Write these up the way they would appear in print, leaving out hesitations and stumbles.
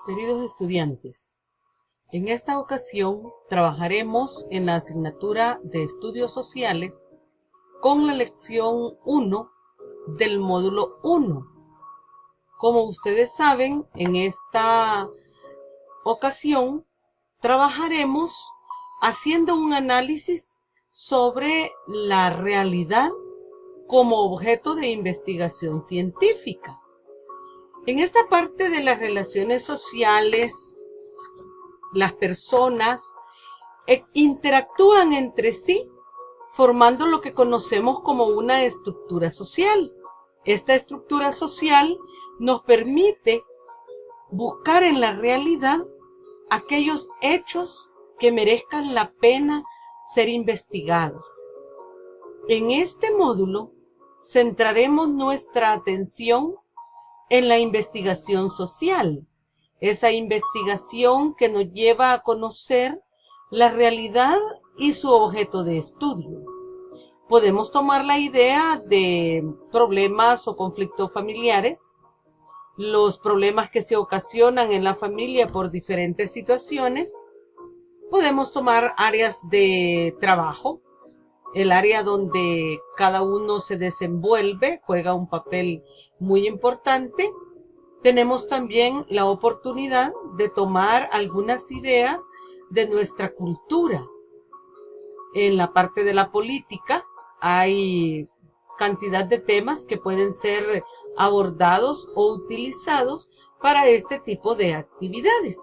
Queridos estudiantes, en esta ocasión trabajaremos en la asignatura de Estudios Sociales con la lección 1 del módulo 1. Como ustedes saben, en esta ocasión trabajaremos haciendo un análisis sobre la realidad como objeto de investigación científica. En esta parte de las relaciones sociales, las personas interactúan entre sí, formando lo que conocemos como una estructura social. Esta estructura social nos permite buscar en la realidad aquellos hechos que merezcan la pena ser investigados. En este módulo centraremos nuestra atención en la investigación social, esa investigación que nos lleva a conocer la realidad y su objeto de estudio. Podemos tomar la idea de problemas o conflictos familiares, los problemas que se ocasionan en la familia por diferentes situaciones. Podemos tomar áreas de trabajo, el área donde cada uno se desenvuelve, juega un papel muy importante. Tenemos también la oportunidad de tomar algunas ideas de nuestra cultura. En la parte de la política hay cantidad de temas que pueden ser abordados o utilizados para este tipo de actividades.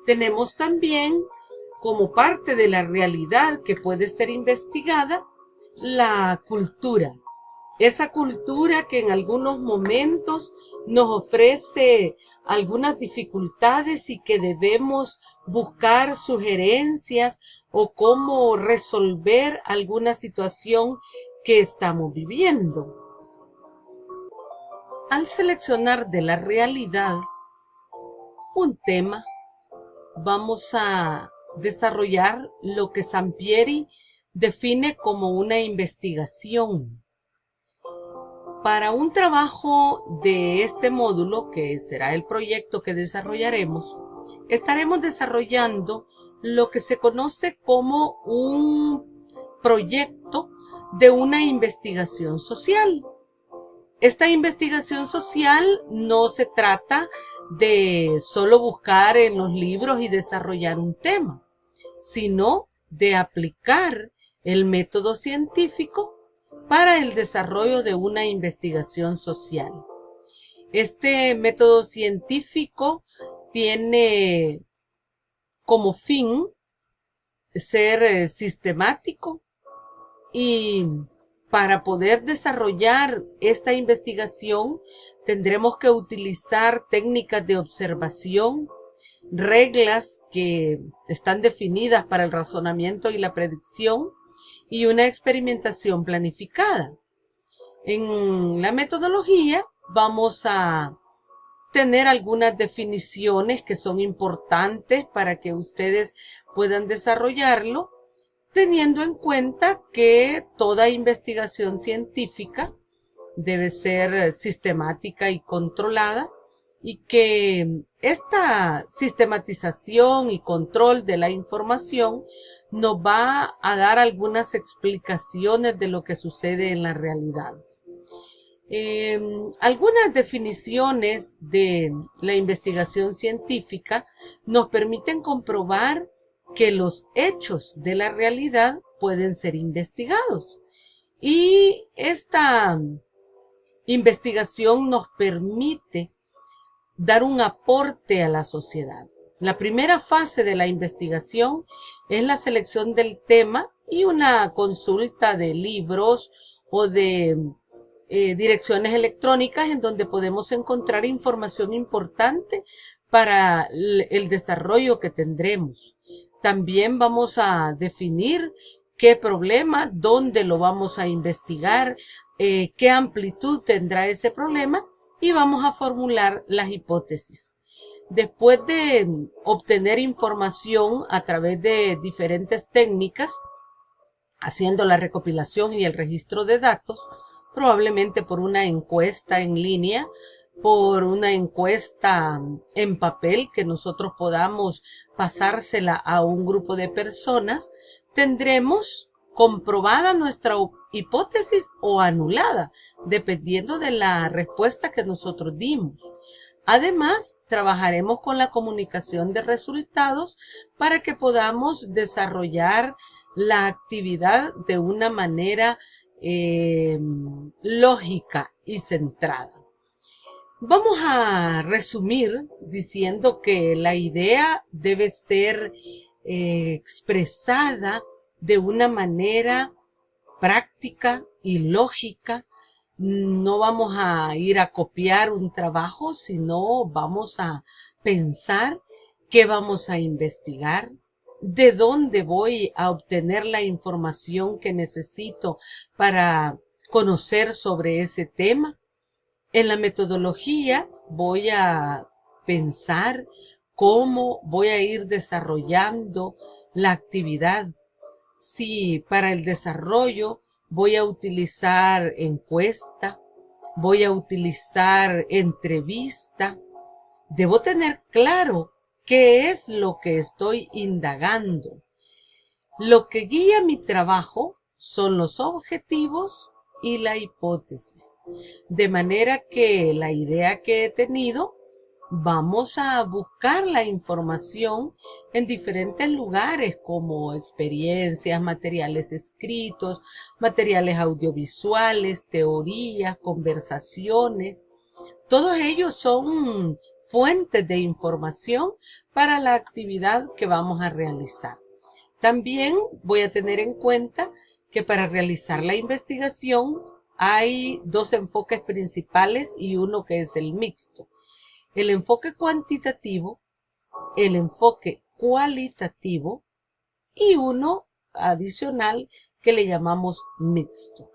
Tenemos también, como parte de la realidad que puede ser investigada, la cultura. Esa cultura que en algunos momentos nos ofrece algunas dificultades y que debemos buscar sugerencias o cómo resolver alguna situación que estamos viviendo. Al seleccionar de la realidad un tema, vamos a desarrollar lo que Sampieri define como una investigación. Para un trabajo de este módulo, que será el proyecto que desarrollaremos, estaremos desarrollando lo que se conoce como un proyecto de una investigación social. Esta investigación social no se trata de solo buscar en los libros y desarrollar un tema, sino de aplicar el método científico para el desarrollo de una investigación social. Este método científico tiene como fin ser sistemático, y para poder desarrollar esta investigación tendremos que utilizar técnicas de observación, reglas que están definidas para el razonamiento y la predicción y una experimentación planificada. En la metodología vamos a tener algunas definiciones que son importantes para que ustedes puedan desarrollarlo, teniendo en cuenta que toda investigación científica debe ser sistemática y controlada, y que esta sistematización y control de la información nos va a dar algunas explicaciones de lo que sucede en la realidad. Algunas definiciones de la investigación científica nos permiten comprobar que los hechos de la realidad pueden ser investigados. Y esta investigación nos permite dar un aporte a la sociedad. La primera fase de la investigación es la selección del tema y una consulta de libros o de direcciones electrónicas en donde podemos encontrar información importante para el desarrollo que tendremos. También vamos a definir qué problema, dónde lo vamos a investigar, qué amplitud tendrá ese problema, y vamos a formular las hipótesis. Después de obtener información a través de diferentes técnicas, haciendo la recopilación y el registro de datos, probablemente por una encuesta en línea por una encuesta en papel que nosotros podamos pasársela a un grupo de personas, tendremos comprobada nuestra hipótesis o anulada, dependiendo de la respuesta que nosotros dimos. Además, trabajaremos con la comunicación de resultados para que podamos desarrollar la actividad de una manera lógica y centrada. Vamos a resumir diciendo que la idea debe ser expresada de una manera práctica y lógica. No vamos a ir a copiar un trabajo, sino vamos a pensar qué vamos a investigar, de dónde voy a obtener la información que necesito para conocer sobre ese tema. En la metodología voy a pensar cómo voy a ir desarrollando la actividad. Si para el desarrollo voy a utilizar encuesta, voy a utilizar entrevista, debo tener claro qué es lo que estoy indagando. Lo que guía mi trabajo son los objetivos y la hipótesis. De manera que la idea que he tenido, vamos a buscar la información en diferentes lugares como experiencias, materiales escritos, materiales audiovisuales, teorías, conversaciones. Todos ellos son fuentes de información para la actividad que vamos a realizar. También voy a tener en cuenta que para realizar la investigación hay dos enfoques principales y uno que es el mixto. El enfoque cuantitativo, el enfoque cualitativo y uno adicional que le llamamos mixto.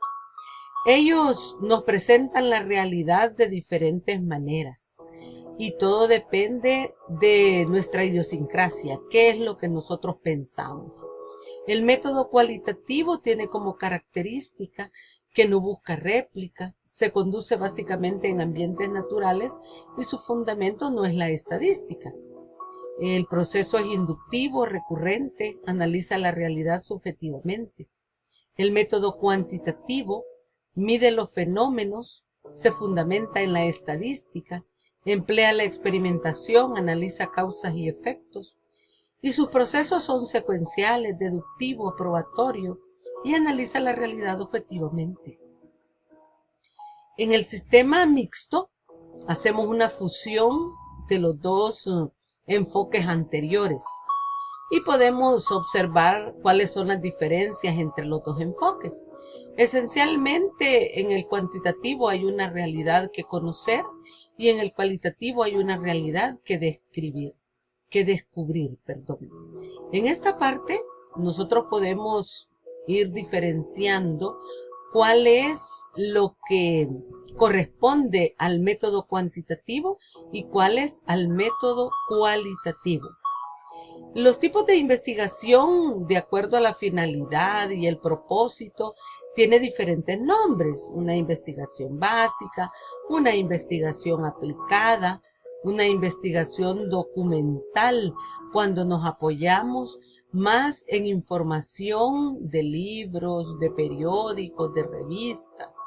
Ellos nos presentan la realidad de diferentes maneras y todo depende de nuestra idiosincrasia, qué es lo que nosotros pensamos. El método cualitativo tiene como característica que no busca réplica, se conduce básicamente en ambientes naturales y su fundamento no es la estadística. El proceso es inductivo, recurrente, analiza la realidad subjetivamente. El método cuantitativo mide los fenómenos, se fundamenta en la estadística, emplea la experimentación, analiza causas y efectos, y sus procesos son secuenciales, deductivos, probatorios, y analiza la realidad objetivamente. En el sistema mixto, hacemos una fusión de los dos enfoques anteriores y podemos observar cuáles son las diferencias entre los dos enfoques. Esencialmente, en el cuantitativo hay una realidad que conocer y en el cualitativo hay una realidad que descubrir. En esta parte, nosotros podemos ir diferenciando cuál es lo que corresponde al método cuantitativo y cuál es al método cualitativo. Los tipos de investigación, de acuerdo a la finalidad y el propósito, tiene diferentes nombres. Una investigación básica, una investigación aplicada, una investigación documental, cuando nos apoyamos más en información de libros, de periódicos, de revistas.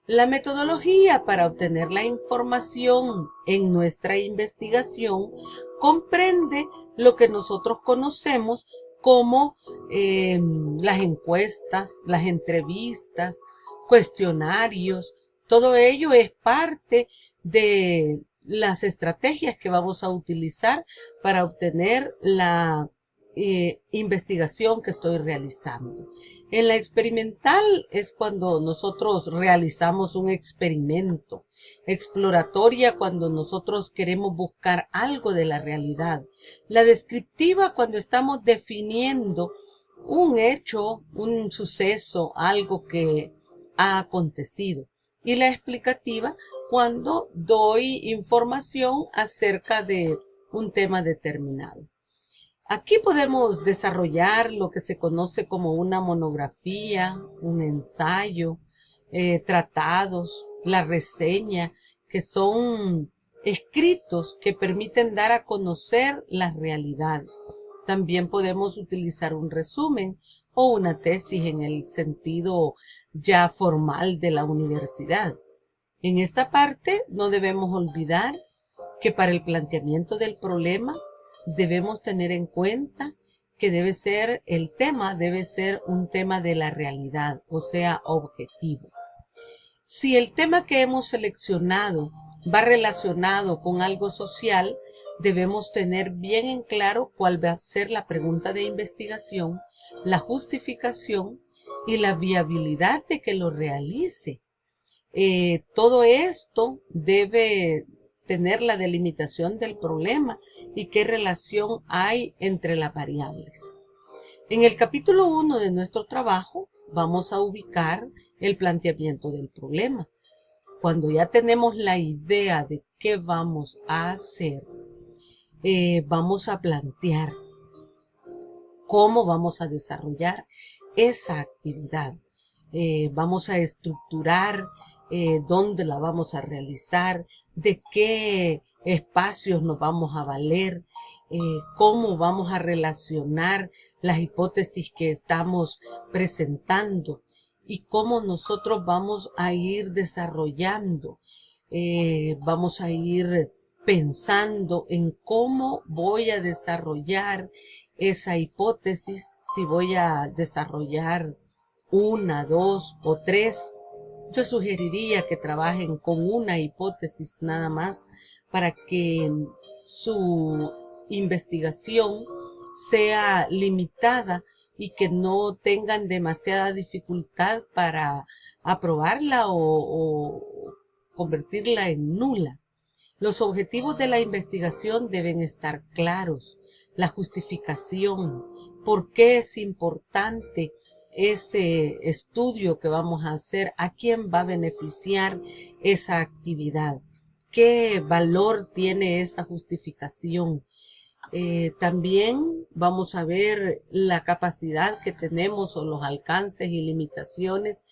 La metodología para obtener la información en nuestra investigación comprende lo que nosotros conocemos como las encuestas, las entrevistas, cuestionarios. Todo ello es parte de las estrategias que vamos a utilizar para obtener la investigación que estoy realizando. En la experimental es cuando nosotros realizamos un experimento. Exploratoria cuando nosotros queremos buscar algo de la realidad. La descriptiva cuando estamos definiendo un hecho, un suceso, algo que ha acontecido. Y la explicativa cuando doy información acerca de un tema determinado. Aquí podemos desarrollar lo que se conoce como una monografía, un ensayo, tratados, la reseña, que son escritos que permiten dar a conocer las realidades. También podemos utilizar un resumen o una tesis en el sentido ya formal de la universidad. En esta parte no debemos olvidar que para el planteamiento del problema debemos tener en cuenta que el tema debe ser un tema de la realidad, o sea, objetivo. Si el tema que hemos seleccionado va relacionado con algo social, debemos tener bien en claro cuál va a ser la pregunta de investigación, la justificación y la viabilidad de que lo realice. Todo esto debe tener la delimitación del problema y qué relación hay entre las variables. En el capítulo 1 de nuestro trabajo vamos a ubicar el planteamiento del problema. Cuando ya tenemos la idea de qué vamos a hacer, vamos a plantear cómo vamos a desarrollar esa actividad. Vamos a estructurar dónde la vamos a realizar, de qué espacios nos vamos a valer, cómo vamos a relacionar las hipótesis que estamos presentando y cómo nosotros vamos a ir desarrollando, vamos a ir pensando en cómo voy a desarrollar esa hipótesis, si voy a desarrollar una, dos o tres. Yo sugeriría que trabajen con una hipótesis nada más para que su investigación sea limitada y que no tengan demasiada dificultad para aprobarla o convertirla en nula. Los objetivos de la investigación deben estar claros. La justificación, por qué es importante ese estudio que vamos a hacer, a quién va a beneficiar esa actividad, qué valor tiene esa justificación. También vamos a ver la capacidad que tenemos o los alcances y limitaciones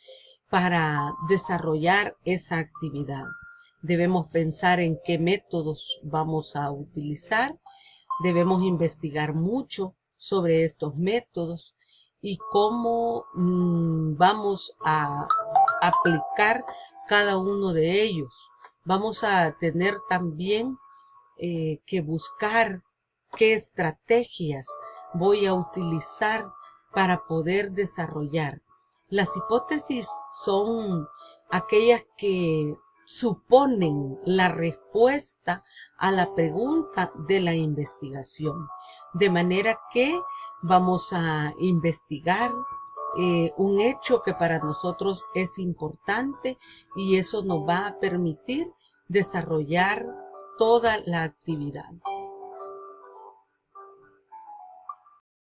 para desarrollar esa actividad. Debemos pensar en qué métodos vamos a utilizar. Debemos investigar mucho sobre estos métodos y cómo vamos a aplicar cada uno de ellos. Vamos a tener también que buscar qué estrategias voy a utilizar para poder desarrollar. Las hipótesis son aquellas que suponen la respuesta a la pregunta de la investigación. De manera que vamos a investigar un hecho que para nosotros es importante y eso nos va a permitir desarrollar toda la actividad.